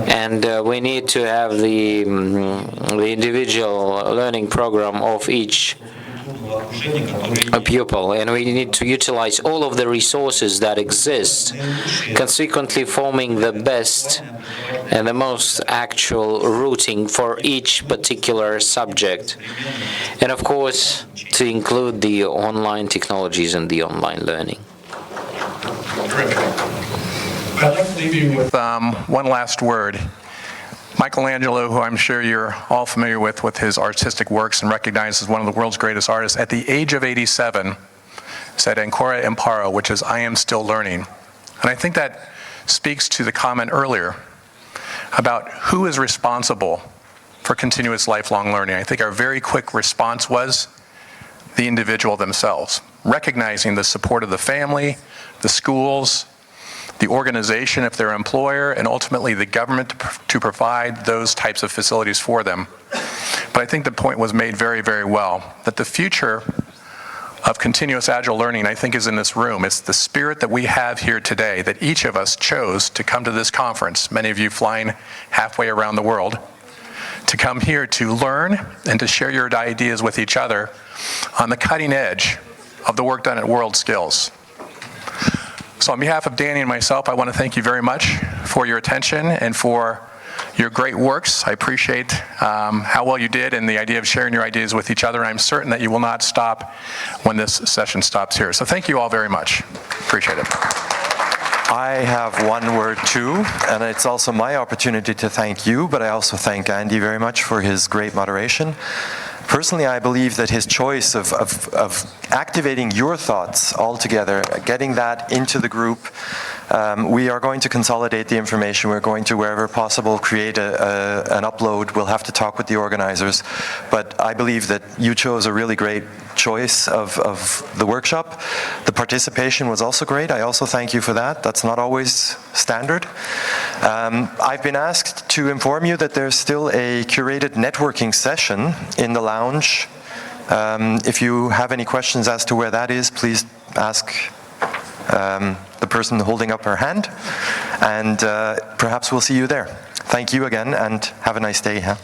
G: And we need to have the individual learning program of each pupil, and we need to utilize all of the resources that exist, consequently forming the best and the most actual routing for each particular subject. And of course, to include the online technologies and the online learning.
D: I'd like to leave you with one last word. Michelangelo, who I'm sure you're all familiar with his artistic works and recognized as one of the world's greatest artists, at the age of 87, said ancora imparo, which is, I am still learning. And I think that speaks to the comment earlier about who is responsible for continuous lifelong learning. I think our very quick response was the individual themselves, recognizing the support of the family, the schools, the organization if they're an employer, and ultimately the government to provide those types of facilities for them. But I think the point was made very, very well, that the future of continuous agile learning, I think, is in this room. It's the spirit that we have here today, that each of us chose to come to this conference, many of you flying halfway around the world, to come here to learn and to share your ideas with each other on the cutting edge of the work done at WorldSkills. So on behalf of Danny and myself, I want to thank you very much for your attention and for your great works. I appreciate how well you did and the idea of sharing your ideas with each other. And I'm certain that you will not stop when this session stops here. So thank you all very much. Appreciate it.
C: I have one word too, and it's also my opportunity to thank you, but I also thank Andy very much for his great moderation. Personally, I believe that his choice of activating your thoughts all together, getting that into the group, we are going to consolidate the information. We're going to, wherever possible, create an upload. We'll have to talk with the organizers. But I believe that you chose a really great choice of the workshop. The participation was also great. I also thank you for that. That's not always standard. I've been asked to inform you that there's still a curated networking session in the lounge. If you have any questions as to where that is, please ask the person holding up her hand, and perhaps we'll see you there. Thank you again, and have a nice day.